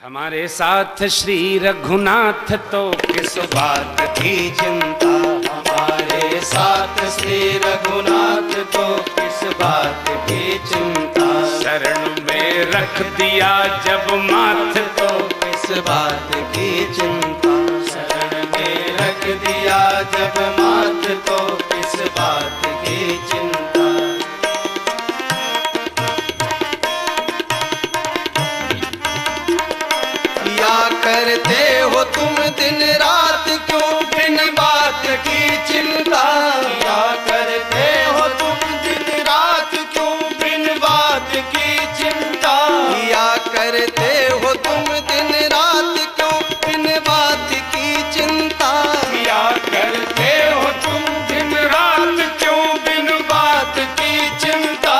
हमारे साथ श्री रघुनाथ तो किस बात की चिंता। हमारे साथ श्री रघुनाथ तो किस बात की चिंता। शरण में रख दिया जब माथ तो किस बात की चिंता। शरण में रख दिया जब माथ तो किस बात की चिंता। करते हो तुम दिन रात क्यों बिन बात की चिंता। क्या करते हो तुम दिन रात क्यों बिन बात की चिंता। क्या करते हो तुम दिन रात क्यों बिन बात की चिंता। क्या करते हो तुम दिन रात क्यों बिन बात की चिंता।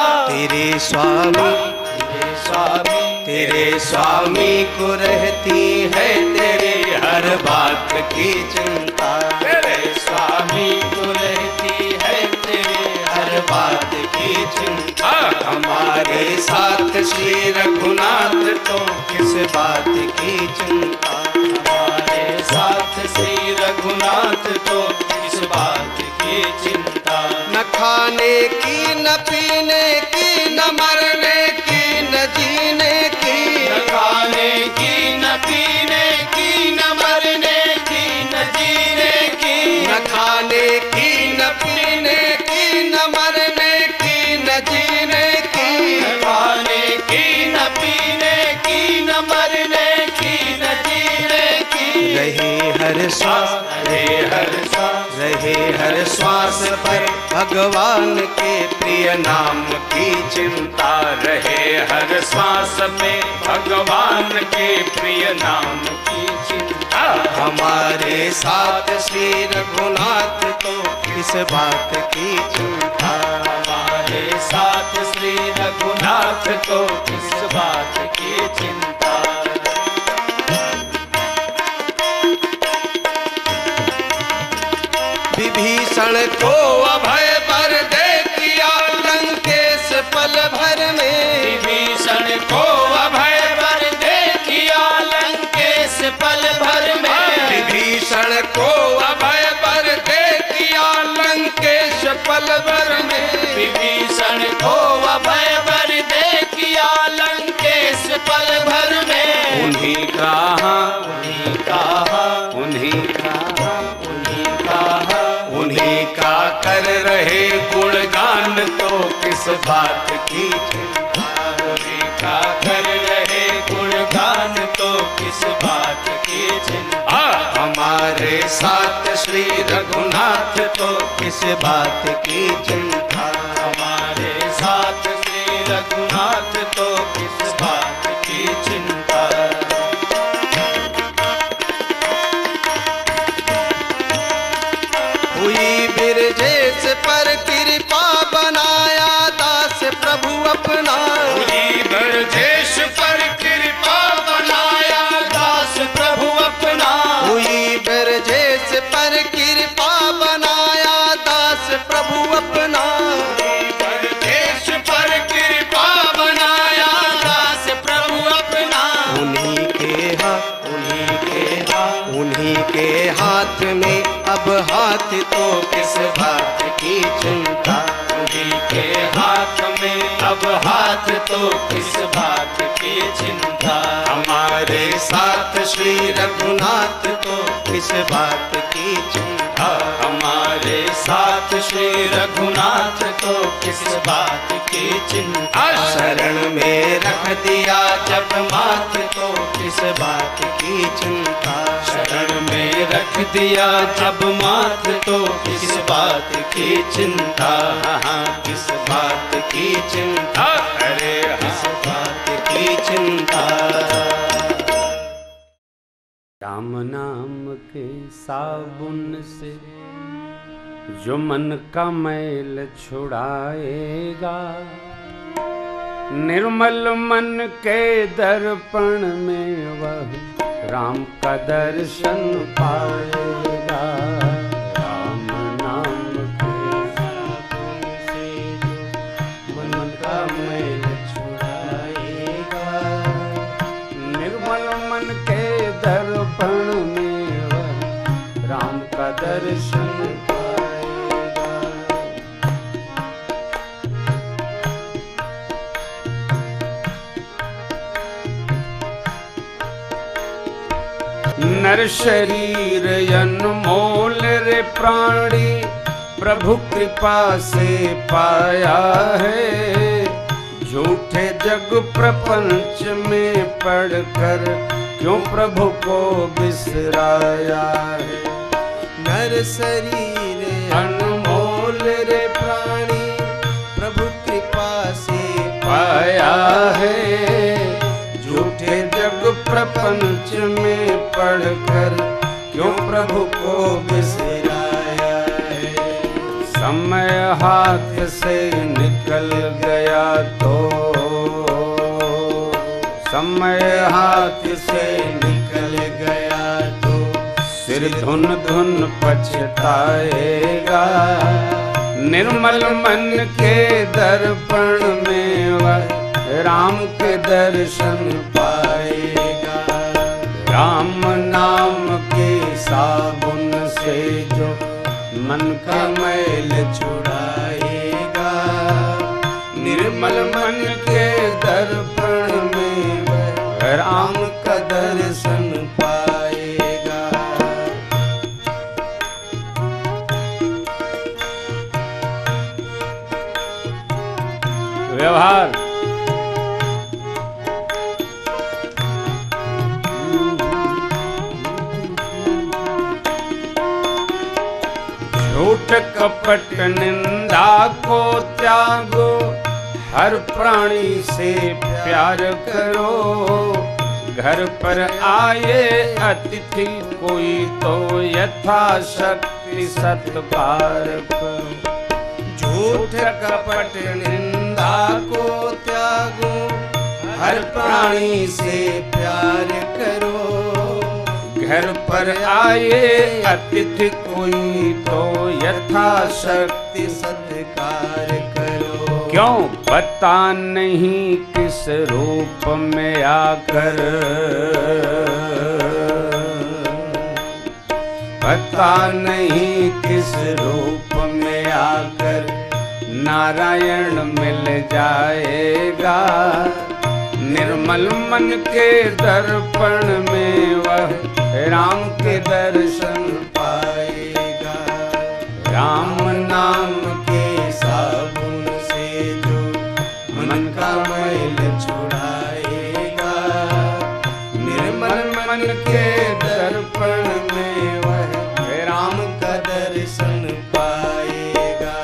तेरे स्वामी को रहती है तेरे हर बात की चिंता। तेरे स्वामी को रहती है तेरे हर बात की चिंता। हमारे साथ श्री रघुनाथ तो किस बात की चिंता। हमारे साथ श्री रघुनाथ तो किस बात की चिंता। न खाने की न पीने की न मरने की न जीने की। न खाने की न पीने की न मरने की न जीने की। न खाने की न पीने की न मरने की न जीने की। न खाने की न पीने की न मरने की न जीने की। रहे हर श्वास रहे हर श्वास पर भगवान के प्रिय नाम की चिंता। रहे हर श्वास में भगवान के प्रिय नाम की चिंता। हमारे साथ श्री रघुनाथ तो किस बात की चिंता। हमारे साथ श्री रघुनाथ तो किस बात की चिंता। विभीषण को अभय वर दे दिया लंकेश पल भर में। विभीषण को अभय वर दे दिया लंकेश पल भर में। विभीषण को अभय वर दे दिया लंकेश पल भर में। विभीषण को अभय वर दे दिया लंकेश पल भर में। उन्हीं का उन्हीं का कर रहे गुणगान तो किस बात की चिंता। उन्हीं का कर रहे गुणगान तो किस बात की चिंता। हमारे साथ श्री रघुनाथ तो किस बात की चिंता। हमारे साथ श्री रघुनाथ तो किस बात की चिंता। हुई बिरजेश पर कृपा बनाया दास प्रभु अपना। हुई बिरजेश पर कृपा बनाया दास प्रभु अपना। हुई बिरजेश पर कृपा बनाया दास प्रभु अपना। बिरजेश पर कृपा बनाया दास प्रभु अपना। उन्हीं के हाथ में अब हाथ तो किस बात की चिंता। उन्हीं के हाथ में अब हाथ तो किस बात की चिंता। हमारे साथ श्री रघुनाथ तो किस बात की चिंता। हमारे साथ श्री रघुनाथ तो किस बात की चिंता। शरण में रख दिया जब माथ तो किस बात की चिंता। शरण में रख दिया जब माथ तो किस बात की चिंता। किस बात की चिंता। अरे किस बात की चिंता। राम नाम के साबुन से जो मन का मैल छुड़ाएगा। निर्मल मन के दर्पण में वह राम का दर्शन पाएगा। राम नाम के साबुन से जो मन का मैल छुड़ाएगा। निर्मल मन दर्पण में वह राम का दर्शन पाएगा। नर शरीर अनमोल रे प्राणी प्रभु कृपा से पाया है। झूठे जग प्रपंच में पढ़कर क्यों प्रभु को बिसराया है। नर शरीर अनमोल रे प्राणी प्रभु कृपा से पाया है। झूठे जग प्रपंच में पढ़कर क्यों प्रभु को बिसराया है। समय हाथ से निकल गया तो, समय हाथ से निकल गया तो सिर धुन धुन पछताएगा। निर्मल मन के दर्पण में वह राम के दर्शन पाएगा। राम नाम के साबुन से जो मन का मैल छुड़ाएगा। निर्मल मन के दर्पण में वह राम का दर्शन पाएगा। व्यवहार झूठ कपट निंदा को त्यागो। हर प्राणी से प्यार करो। घर पर आए अतिथि कोई तो यथाशक्ति सत्कार करो। झूठ कपट निंदा को त्यागो। हर प्राणी से प्यार करो। घर पर आए अतिथि कोई तो यथाशक्ति सत्कार करो। क्यों पता नहीं किस रूप में आकर, पता नहीं किस रूप में आकर नारायण मिल जाएगा। निर्मल मन के दर्पण में वह राम के दर्शन पाएगा। राम नाम के साबुन से जो मन का मैल छुड़ाएगा। निर्मल मन के दर्पण में वह राम का दर्शन पाएगा।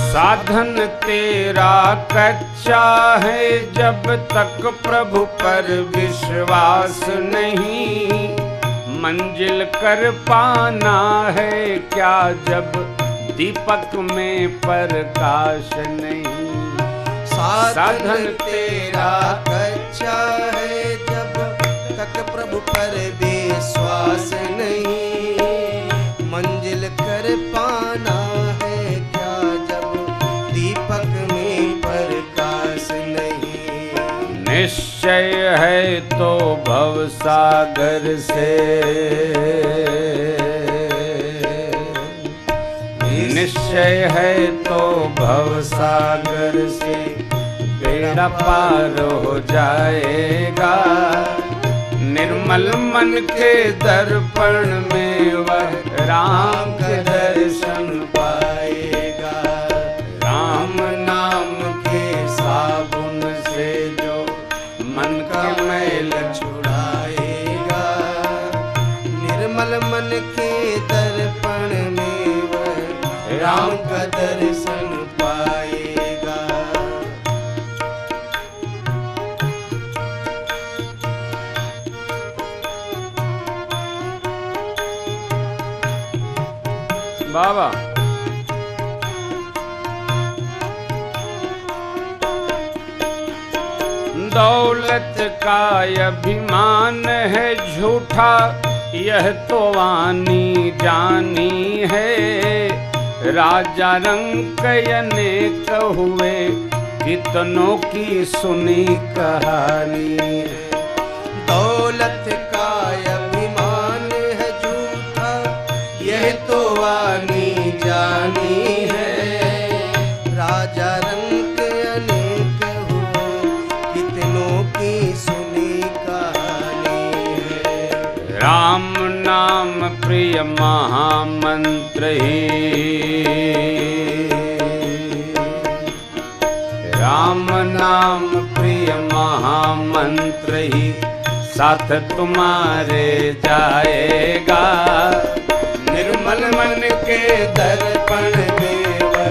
साधन तेरा कच्चा है जब तक प्रभु पर विश्वास नहीं। मंजिल कर पाना है क्या जब दीपक में प्रकाश नहीं। साधन तेरा कच्चा है जब तक प्रभु पर विश्वास नहीं। मंजिल कर पाना है क्या जब दीपक में प्रकाश नहीं। निश्चय है तो भव सागर से, निश्चय है तो भव सागर से बेड़ा पार हो जाएगा। निर्मल मन के दर्पण में वह राम के दर्शन पाएगा। राम नाम के साबुन से जो मन का मैल छुड़ाएगा। निर्मल मन के दर्पण में वह राम का दर्शन पाएगा। बाबा दौलत का अभिमान है झूठा, यह तो वाणी जानी है। राजा रंक अनेक हुए, कितनों की सुनी कहानी। दौलत का अभिमान है झूठा, यह तो वाणी जानी है। राजा रंक अनेक हुए, कितनों की सुनी कहानी है। राम नाम प्रिय महामंत्र ही, राम नाम प्रिय महामंत्र ही साथ तुम्हारे जाएगा। निर्मल मन के दर्पण में वह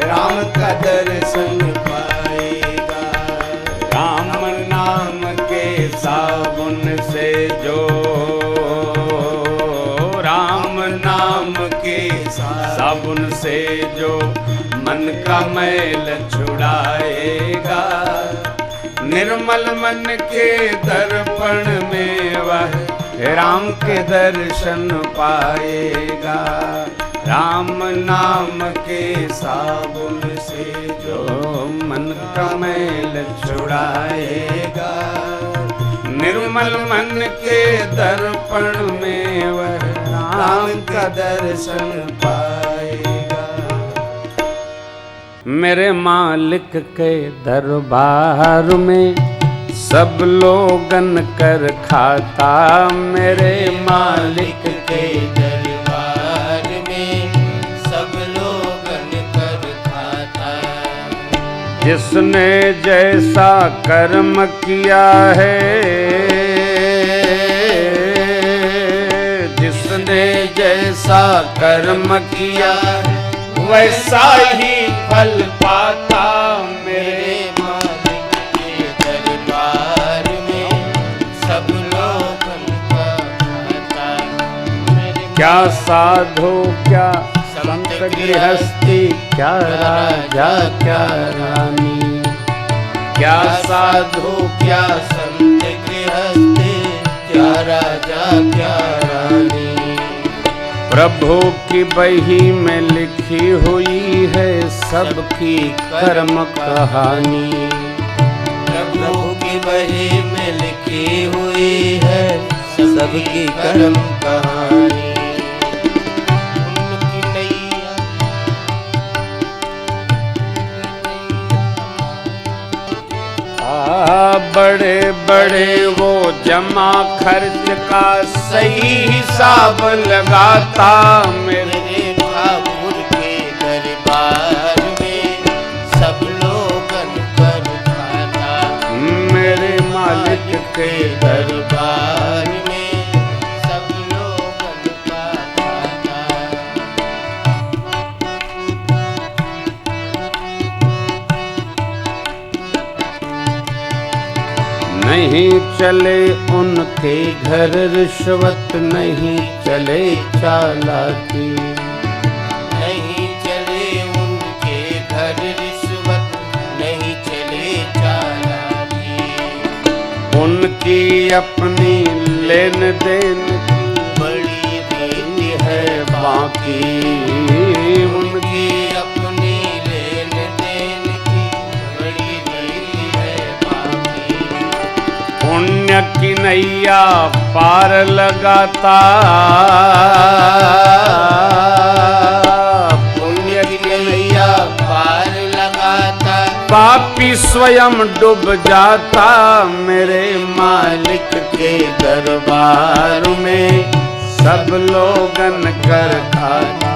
राम का दर्शन पाएगा। राम नाम के साबुन से जो, राम नाम के साबुन से जो मन का मैल छुड़ाएगा। निर्मल मन के दर्पण में वह राम के दर्शन पाएगा। राम नाम के साबुन से जो मन का मैल छुड़ाएगा। निर्मल मन के दर्पण में वह राम का दर्शन पाएगा। मेरे मालिक के दरबार में सब लोगन कर खाता। मेरे मालिक के दरबार में सब लोगन कर खाता। जिसने जैसा कर्म किया है, जिसने जैसा कर्म किया वैसा ही फल पाता। मेरे मालिक के दरबार में सब लोगन का खाता। क्या साधु क्या संत गृहस्थी, क्या राजा क्या रानी। क्या साधु क्या संत गृहस्थी, क्या राजा क्या रानी। प्रभु की बही में लिखी हुई है सबकी कर्म कहानी। प्रभु की बही में लिखी हुई है सबकी कर्म कहानी। उनकी नैया बड़े बड़े वो जमा खर्च का सही हिसाब लगाता। मेरे ठाकुर के दरबार में सब लोगन कर खाता। मेरे मालिक के दरबार में सब लोगन का खाता। नहीं चले उनके घर रिश्वत, नहीं चले चालाकी। नहीं चले उनके घर रिश्वत, नहीं चले चालाकी। उनकी अपनी लेन देन बड़ी रीति है बाकी। उनकी अपनी लेन देन की बड़ी रीति है बाकी। पुण्य की नैया पार लगाता। पुण्य की नैया पार लगाता। पापी स्वयं डूब जाता। मेरे मालिक के दरबार में सब लोगन कर खाता।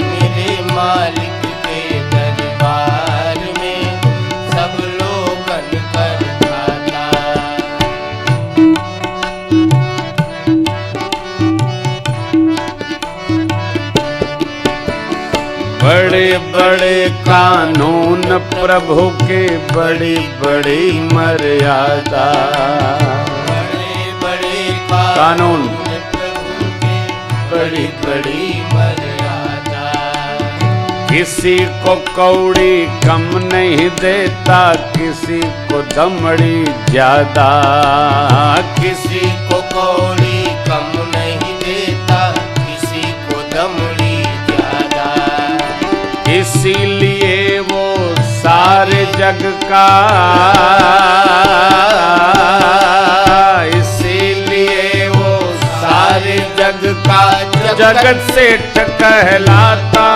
मेरे मालिक के दरबार में सब लोगन कर खाता। बड़े बड़े कानून प्रभु के, बड़ी बड़ी मर्यादा। बड़े बड़े कानून प्रभु के, बड़ी बड़ी मर्यादा। किसी को कौड़ी कम नहीं देता, किसी को दमड़ी ज्यादा। किसी को कौड़ी कम नहीं देता, किसी को दमड़ी ज्यादा। इसीलिए वो सारे जग का, इसीलिए वो सारे जग का जगत से कहलाता।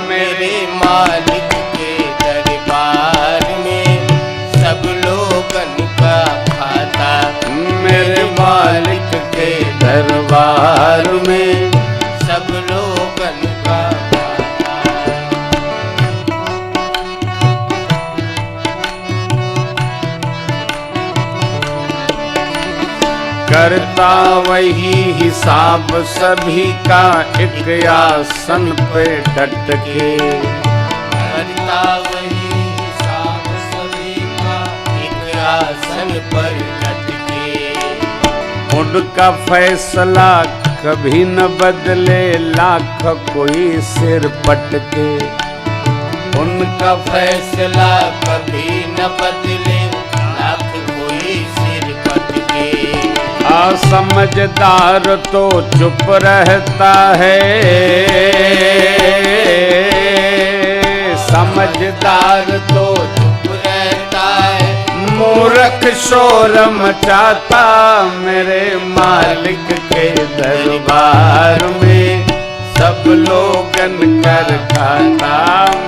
मेरे मालिक के दरबार में सब लोगन का खाता। मेरे मालिक के दरबार में सब लोगन का खाता। करता वही हिसाब सभी का, एक आसन पे डट के। करता वही हिसाब सभी का, एक आसन पर डट के। उनका फैसला कभी न बदले, लाख कोई सिर पटके। उनका फैसला कभी न बदले, लाख कोई सिर पटके। असमझदार तो चुप रहता है, समझदार तो चुप रहता है। मूर्ख शोर मचाता। मेरे मालिक के दरबार में सब लोगन कर खाता।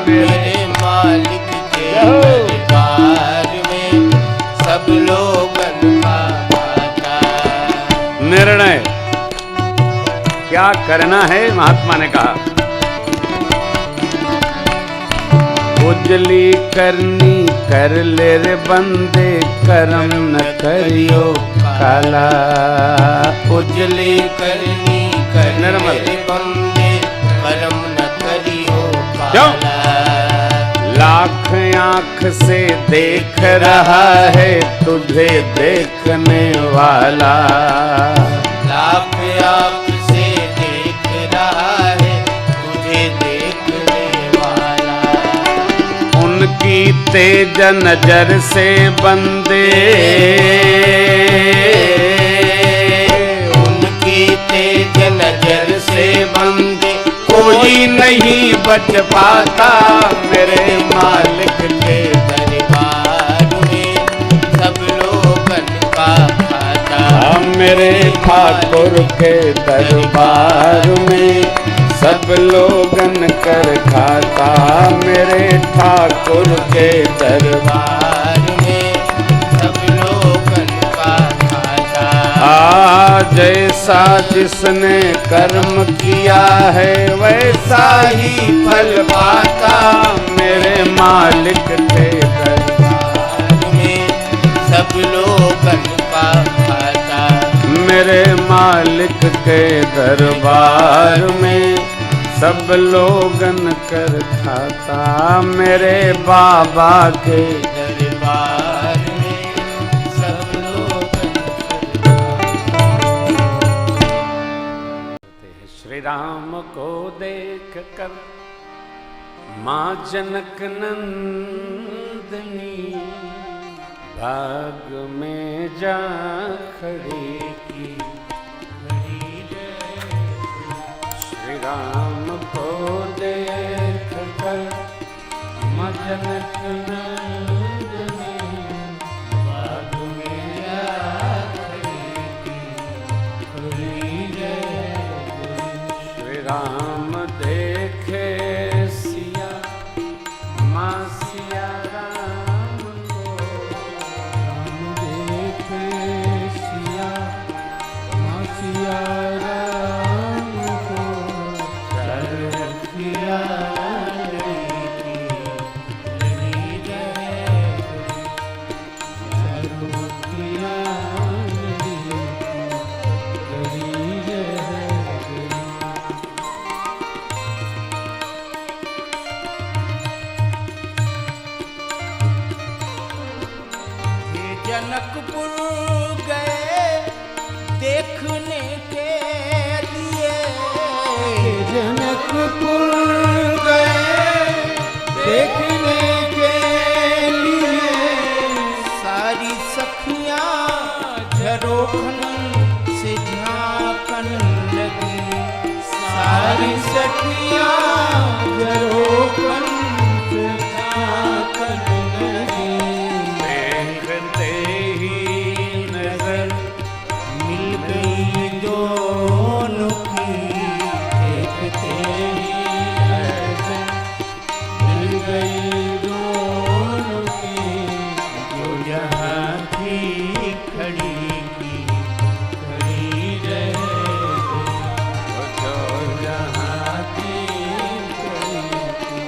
मेरे मालिक के दरबार में सब लोगन का खाता। निर्णय क्या करना है? महात्मा ने कहा उजली करनी कर ले रे बंदे, करम न करियो काला। उजली करनी कर निर्मल। ले बंदे, करम न करियो काला। लाख आंख से देख रहा है तुझे देखने वाला। लाख आंख से देख रहा है तुझे देखने वाला। उनकी तेज नजर से बंदे, उनकी तेज नजर से बंदे कोई नहीं बच पाता। मेरे मालिक के दरबार में सब लोगन का खाता। मेरे ठाकुर के दरबार में सब लोगन कर खाता। मेरे ठाकुर के दरबार में सब लोगन का खाता। जैसा जिसने कर्म किया है वैसा ही फल पाता। मेरे मालिक के दरबार में सब लोगन का खाता। मेरे मालिक के दरबार में सब लोगन कर खाता। मेरे बाबा के दरबार में सब लोगन श्री राम को देख कर माँ जनक नंदनी भाग में जा खड़ी की। श्री राम को देख कर माँ जनक नंदनी भाग में जा खड़ी की। श्री राम देखे सिया माँ सिया राम को। राम देखे सिया माँ सिया राम को। सरखिया जनकपुर गए देखने के लिए। जनकपुर गए देखने के लिए सारी सखियां झरोखन से झांकन लगी। सारी सखियां झरोखन से झांकन लगी। देखते ही नजर मिल गई दोनों की, देखते ही नजर मिल गई दोनों की। जो जहाँ थी खड़ी की खड़ी रह गई। जो जहाँ थी खड़ी की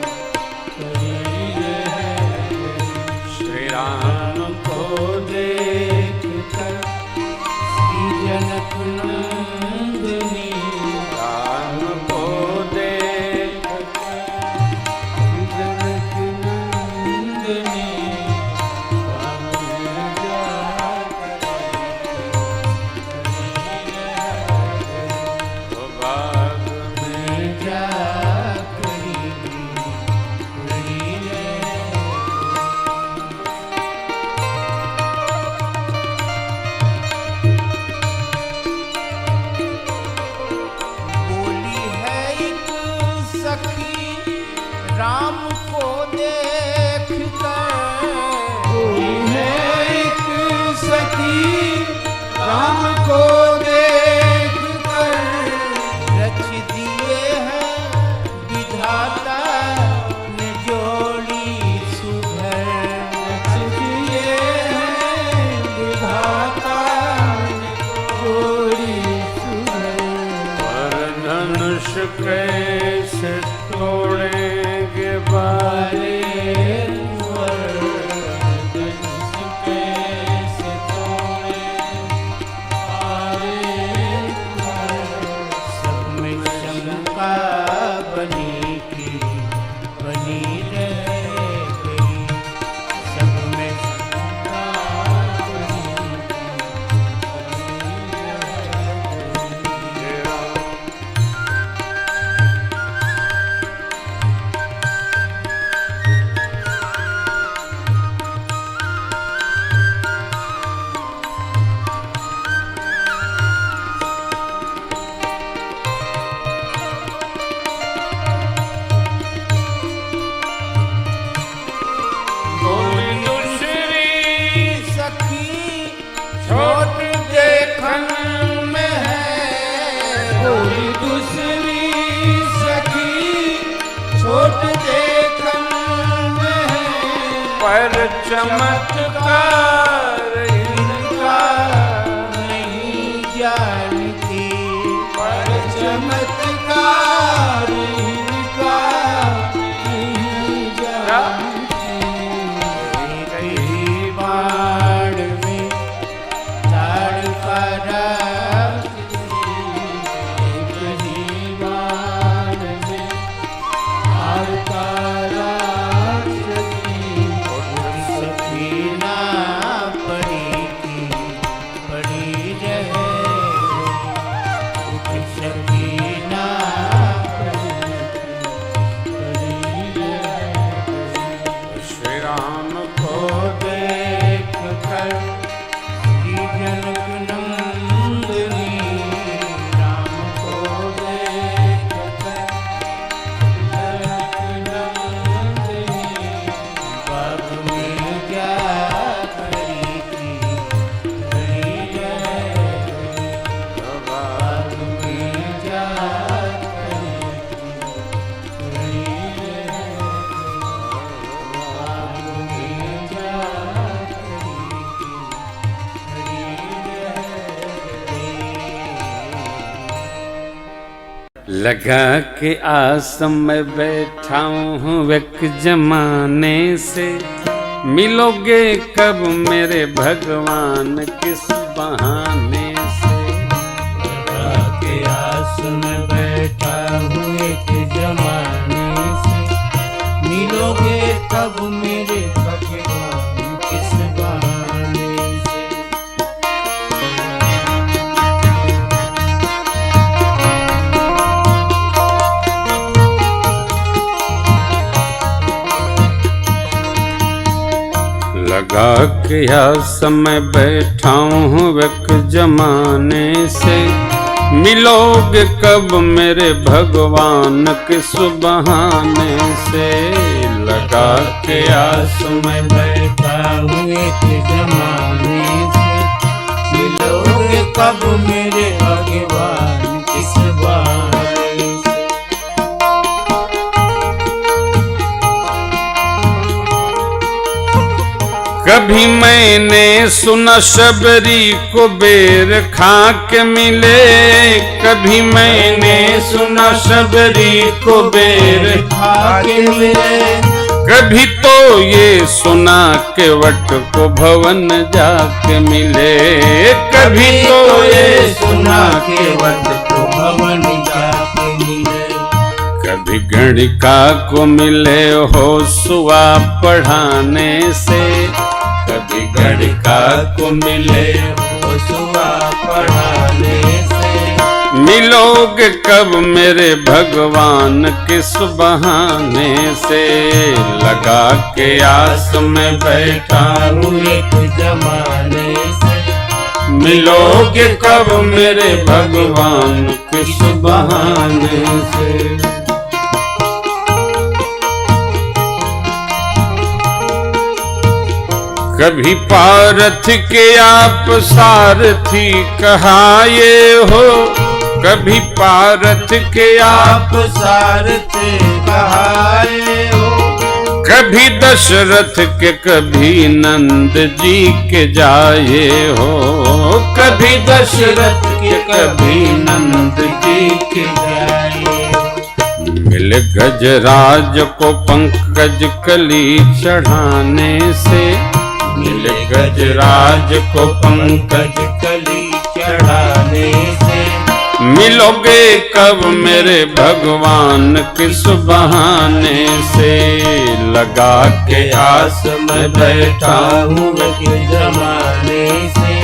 खड़ी रह गई। श्री राम को देख कर श्री जनक नंदिनी, राम को देख श्री जनक नंदिनी बाग में जा खड़ी खड़ी रह बोली है एक सखी राम को देख कर। बोली है एक सखी राम को देख कर। रच दिए हैं विधाता ने जोड़ी सुधर। रच दिए हैं विधाता ने जोड़ी सुधर। पर धनुष कैसे तोड़ेंगे बाले सब में शंका बनी की बनी रह गई। सब में शंका बनी की बनी रह गई। बोली दूसरी सखी छोट देखन में है। कोई दूसरी सखी छोट देखन में है। पर चमत्कार इनका नहीं जानती। पर चमत्कार इनका नहीं जानती। कहीं बाण में ताड़ का राक्षसी, कहीं बाण में ताड़ का राक्षसी। सफीना पड़ी की पड़ी रह गई। सफीना पड़ी की पड़ी रह गई। श्री राम को देख कर श्री जनक नंदिनी, राम को देख कर जनक नंदिनी बाग में जा खड़ी की खड़ी रह गई। बाग में जा खड़ी की खड़ी रह लगा के आस में बैठा हूँ एक जमाने से, मिलोगे कब मेरे भगवान किस बहाने से। लगा के आस में बैठा हूँ एक जमाने से, मिलोगे कब मेरे भगवान किस बहाने से। लगा के आस मैं बैठा हूँ एक जमाने से, मिलोगे कब मेरे भगवान किस बहाने से। लगा के आस मैं बैठा हूँ एक जमाने से, मिलोगे कब मेरे भगवान किस बहाने से। कभी मैंने सुना शबरी को बेर खा के मिले, कभी मैंने सुना शबरी को बेर खा के मिले, कभी तो ये सुना के वट को भवन जाके मिले, कभी तो ये सुना के वट को भवन जाके मिले। कभी गणिका को मिले हो सुआ पढ़ाने से, कभी गणिका को मिले हो सुआ पढ़ाने से। मिलोगे कब मेरे भगवान किस बहाने से। लगा के आस में बैठा हूँ एक जमाने से, मिलोगे कब मेरे भगवान किस बहाने से। कभी पारथ के आप सारथी कहाये हो, कभी पारथ के आप सारथी कहाये हो, कभी दशरथ के कभी नंद जी के जाए हो, कभी दशरथ के कभी नंद जी के जाए हो। मिल गजराज को पंकज कली चढ़ाने से, मिल गजराज को पंकज कली चढ़ाने से। मिलोगे कब मेरे भगवान किस बहाने से। लगा के आस में बैठा हूँ एक जमाने से,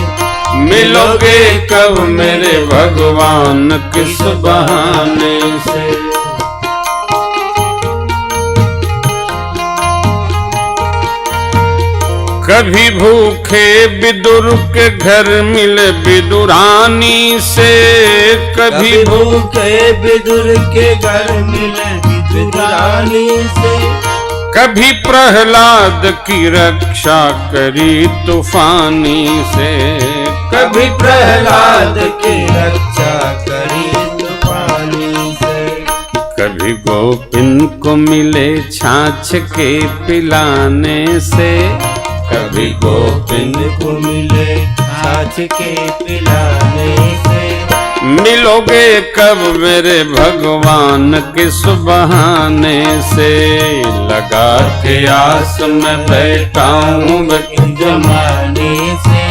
मिलोगे कब मेरे भगवान किस बहाने से। कभी भूखे विदुर के घर मिले विदुरानी से, कभी भूखे विदुर के घर मिले विदुरानी से। कभी प्रहलाद की रक्षा करी तूफानी से, कभी प्रहलाद की रक्षा करी तूफानी से। कभी गोपिन को मिले छाछ के पिलाने से, कभी गोपिन को मिले छाछ के पिलाने से। मिलोगे कब मेरे भगवान किस बहाने से। लगा के आस में बैठा हूँ एक जमाने से,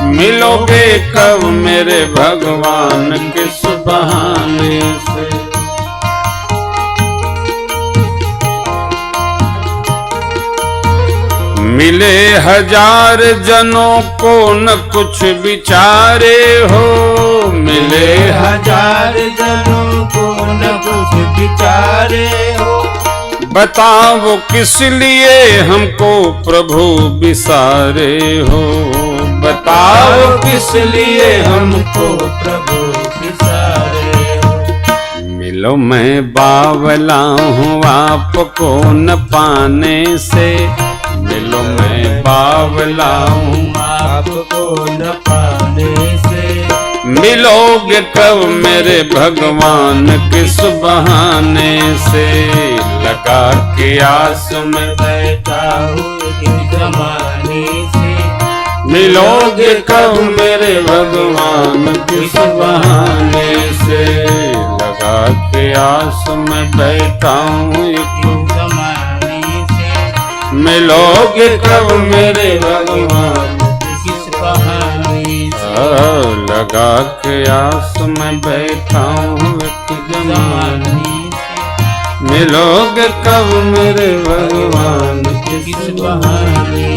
मिलोगे कब मेरे भगवान किस बहाने से। मिले हजार जनों को न कुछ विचारे हो, मिले हजार जनों को न कुछ विचारे हो। बताओ किस लिए हमको प्रभु विसारे हो, बताओ किस लिए हमको प्रभु विसारे हो। मिलो मैं बावला हूँ आपको न पाने से, मिलो मैं बावला हूँ आपको न पाने से। मिलोगे कब मेरे भगवान किस बहाने से। लगा के आस में बैठा हूँ एक जमाने से, मिलोगे कब मेरे भगवान किस बहाने से। लगा के आस में बैठा हूँ एक जमाने से। मिलोगे कब मेरे भगवान किस बहाने से। लगा के आस में बैठा हूँ एक जमाने से। मिलोगे कब मेरे भगवान किस बहाने